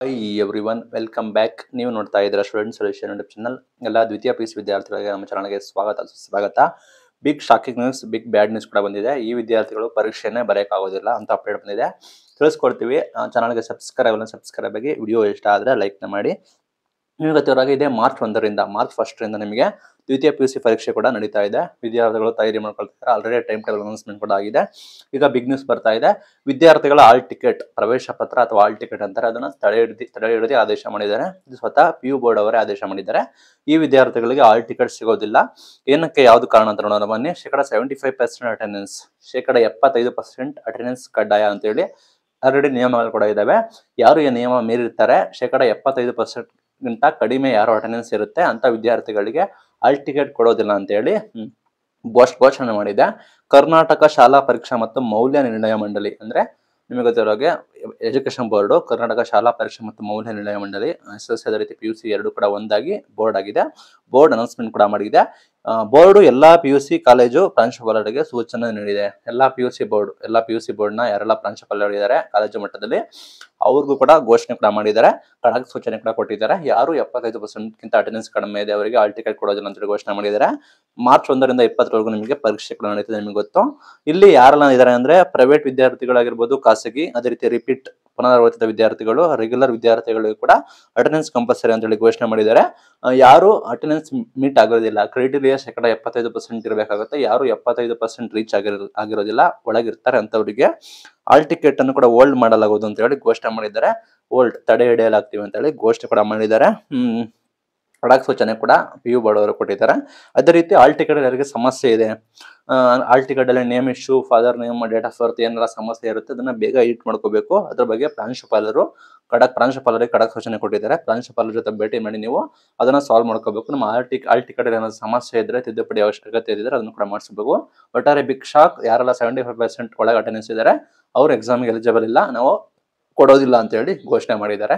High everyone welcome back. ನೀವು ನೋಡ್ತಾ ಇದ್ದೀರಾ ಸ್ಟೂಡೆಂಟ್ ಸೊಲ್ಯೂಷನ್ ಯೂಟ್ಯೂಬ್ ಚಾನಲ್. ಎಲ್ಲ ದ್ವಿತೀಯ ಪಿ.ಯು.ಸಿ ವಿದ್ಯಾರ್ಥಿಗಳಿಗೆ ನಮ್ಮ ಚಾನಲ್ಗೆ ಸ್ವಾಗತ. Big shocking news, big bad news ಕೂಡ ಬಂದಿದೆ. ಈ ವಿದ್ಯಾರ್ಥಿಗಳು ಪರೀಕ್ಷೆನೇ ಬರೆಯೋಕ್ಕಾಗೋದಿಲ್ಲ ಅಂತ ಅಪ್ಡೇಟ್ ಬಂದಿದೆ, ತಿಳಿಸ್ಕೊಡ್ತೀವಿ. ಚಾನಲ್ಗೆ ಸಬ್ಸ್ಕ್ರೈಬ್ ಆಗಿ. ವಿಡಿಯೋ ಇಷ್ಟ ಆದರೆ ಲೈಕ್ನ ಮಾಡಿ. ನಿಮಗೆ ಗೊತ್ತಿರೋಹಾಗೆ ಇದೆ ಮಾರ್ಚ್ 1ರಿಂದ ನಿಮಗೆ ದ್ವಿತೀಯ ಪಿ.ಯು.ಸಿ ಪರೀಕ್ಷೆ ಕೂಡ ನಡೀತಾ ಇದೆ. ವಿದ್ಯಾರ್ಥಿಗಳು ತಯಾರಿ ಮಾಡ್ಕೊಳ್ತಾರೆ. ಆಲ್ರೆಡಿ ಟೈಮ್ ಟೇಬಲ್ ಅನೌನ್ಸ್ಮೆಂಟ್ ಕೂಡ ಆಗಿದೆ. ಈಗ ಬಿಗ್ ನ್ಯೂಸ್ ಬರ್ತಾ ಇದೆ. ವಿದ್ಯಾರ್ಥಿಗಳ ಹಾಲ್ ಟಿಕೆಟ್, ಪ್ರವೇಶ ಪತ್ರ ಅಥವಾ ಹಾಲ್ ಟಿಕೆಟ್ ಅಂತಾರೆ, ಅದನ್ನು ತಡೆ ಹಿಡಿದು ಆದೇಶ ಮಾಡಿದ್ದಾರೆ. ಇದು ಸ್ವತಃ PU ಬೋರ್ಡ್ ಅವರೇ ಆದೇಶ ಮಾಡಿದ್ದಾರೆ. ಈ ವಿದ್ಯಾರ್ಥಿಗಳಿಗೆ ಹಾಲ್ ಟಿಕೆಟ್ ಸಿಗೋದಿಲ್ಲ. ಏನಕ್ಕೆ, ಯಾವ್ದು ಕಾರಣ ಅಂತ ನೋಡೋಣ ಬನ್ನಿ. 75% ಅಟೆಂಡೆನ್ಸ್, 75% ಅಟೆಂಡೆನ್ಸ್ ಕಡ್ಡಾಯ ಅಂತೇಳಿ ಆಲ್ರೆಡಿ ನಿಯಮಗಳು ಕೂಡ ಇದಾವೆ. ಯಾರು ಈ ನಿಯಮ ಮೀರಿರ್ತಾರೆ, 75% ಗಿಂತ ಕಡಿಮೆ ಯಾರು ಅಟೆಂಡೆನ್ಸ್ ಇರುತ್ತೆ ಅಂತ ವಿದ್ಯಾರ್ಥಿಗಳಿಗೆ ಹಾಲ್ ಟಿಕೆಟ್ ಕೊಡೋದಿಲ್ಲ ಅಂತ ಹೇಳಿ ಘೋಷಣೆ ಮಾಡಿದೆ. ಕರ್ನಾಟಕ ಶಾಲಾ ಪರೀಕ್ಷಾ ಮತ್ತು ಮೌಲ್ಯ ನಿರ್ಣಯ ಮಂಡಳಿ, ಅಂದ್ರೆ ನಿಮಗೆ ಗೊತ್ತಿರೋ ಹಾಗೆ ಎಜುಕೇಶನ್ ಬೋರ್ಡ್, ಕರ್ನಾಟಕ ಶಾಲಾ ಪರೀಕ್ಷೆ ಮತ್ತು ಮೌಲ್ಯ ನಿರ್ಣಯ ಮಂಡಳಿ, SSLC ಅದೇ ರೀತಿ PUC ಎರಡು ಕೂಡ ಒಂದಾಗಿ ಬೋರ್ಡ್ ಆಗಿದೆ. ಬೋರ್ಡ್ ಅನೌನ್ಸ್ಮೆಂಟ್ ಕೂಡ ಮಾಡಿದೆ. ಬೋರ್ಡ್ ಎಲ್ಲಾ PUC ಕಾಲೇಜು ಪ್ರಾಂಶುಪಾಲರಿಗೆ ಸೂಚನೆ ನೀಡಿದೆ. ಎಲ್ಲಾ PUC ಬೋರ್ಡ್ನ ಯಾರೆಲ್ಲ ಪ್ರಾಂಶುಪಾಲರಿದ್ದಾರೆ ಕಾಲೇಜು ಮಟ್ಟದಲ್ಲಿ ಅವ್ರಿಗೂ ಕೂಡ ಘೋಷಣೆ ಕೂಡ ಮಾಡಿದ್ದಾರೆ. ಖಡಕ್ ಸೂಚನೆ ಕೂಡ ಕೊಟ್ಟಿದ್ದಾರೆ. ಯಾರು 75% ಅಟೆಂಡೆನ್ಸ್ ಕಡಿಮೆ ಇದೆ ಅವರಿಗೆ ಹಾಲ್ ಟಿಕೆಟ್ ಕೊಡೋದಿಲ್ಲ ಅಂತ ಘೋಷಣೆ ಮಾಡಿದ್ದಾರೆ. ಮಾರ್ಚ್ 1ರಿಂದ 20ರವರೆಗೂ ನಿಮಗೆ ಪರೀಕ್ಷೆ ಕೂಡ ನಡೀತದೆ. ನಿಮಗೆ ಗೊತ್ತು. ಇಲ್ಲಿ ಯಾರೆಲ್ಲ ಇದ್ದಾರೆ ಅಂದ್ರೆ ಪ್ರೈವೇಟ್ ವಿದ್ಯಾರ್ಥಿಗಳಾಗಿರ್ಬೋದು, ಖಾಸಗಿ, ಅದೇ ರೀತಿ ರಿಪೀಟ್ ಪುನರಾವರ್ತಿತ ವಿದ್ಯಾರ್ಥಿಗಳು, ರೆಗ್ಯುಲರ್ ವಿದ್ಯಾರ್ಥಿಗಳಿಗೂ ಕೂಡ ಅಟೆಂಡೆನ್ಸ್ ಕಂಪಲ್ಸರಿ ಅಂತ ಹೇಳಿ ಘೋಷಣೆ ಮಾಡಿದ್ದಾರೆ. ಯಾರು ಅಟೆಂಡೆನ್ಸ್ ಮೀಟ್ ಆಗೋದಿಲ್ಲ, ಕ್ರೈಟೀರಿಯಾ 75% ಇರಬೇಕಾಗುತ್ತೆ. ಯಾರು 75% ರೀಚ್ ಆಗಿರೋದಿಲ್ಲ, ಒಳಗಿರ್ತಾರೆ ಅಂತವರಿಗೆ ಹಾಲ್ ಟಿಕೆಟ್ ಅನ್ನು ಕೂಡ ಹೋಲ್ಡ್ ಮಾಡಲಾಗುವುದು ಅಂತ ಹೇಳಿ ಘೋಷಣೆ ಮಾಡಿದ್ದಾರೆ. ತಡೆ ಹಿಡಿಯಲಾಗ್ತೀವಿ ಅಂತ ಹೇಳಿ ಘೋಷಣೆ ಕೂಡ ಮಾಡಿದ್ದಾರೆ. ಖಡಕ್ ಸೂಚನೆ ಕೂಡ PU ಬೋರ್ಡ್ ಅವರು ಕೊಟ್ಟಿದ್ದಾರೆ. ಅದೇ ರೀತಿ ಹಾಲ್ ಟಿಕೆಟ್ ಯಾರಿಗೆ ಸಮಸ್ಯೆ ಇದೆ, ಹಾಲ್ ಟಿಕೆಟ್ ಅಲ್ಲಿ name issue, father name, date of birth ಏನಾರ ಸಮಸ್ಯೆ ಇರುತ್ತೆ, ಅದನ್ನ ಬೇಗ ಹಿಟ್ ಮಾಡ್ಕೋಬೇಕು. ಅದ್ರ ಬಗ್ಗೆ ಪ್ರಾಂಶುಪಾಲರಿಗೆ ಖಡಕ್ ಸೂಚನೆ ಕೊಟ್ಟಿದ್ದಾರೆ. ಪ್ರಾಂಶುಪಾಲರ ಜೊತೆ ಭೇಟಿ ಮಾಡಿ ನೀವು ಅದನ್ನ ಸಾಲ್ವ್ ಮಾಡ್ಕೋಬೇಕು. ನಮ್ಮ ಹಾಲ್ ಟಿಕೆಟ್ ಏನಾದ್ರು ಸಮಸ್ಯೆ ಇದ್ರೆ, ತಿದ್ದುಪಡಿ ಅವಶ್ಯಕತೆ ಇದ್ರೆ ಅದನ್ನು ಕೂಡ ಮಾಡಿಸಬೇಕು. ಒಟ್ಟಾರೆ ಬಿಗ್ ಶಾಕ್, ಯಾರೆಲ್ಲ 75% ಒಳಗೆ ಅಟೆಂಡೆನ್ಸ್ ಇದ್ದಾರೆ ಅವ್ರು ಎಕ್ಸಾಮ್ಗೆ ಎಲಿಜಿಬಲ್ ಇಲ್ಲ, ನಾವು ಕೊಡೋದಿಲ್ಲ ಅಂತ ಹೇಳಿ ಘೋಷಣೆ ಮಾಡಿದ್ದಾರೆ.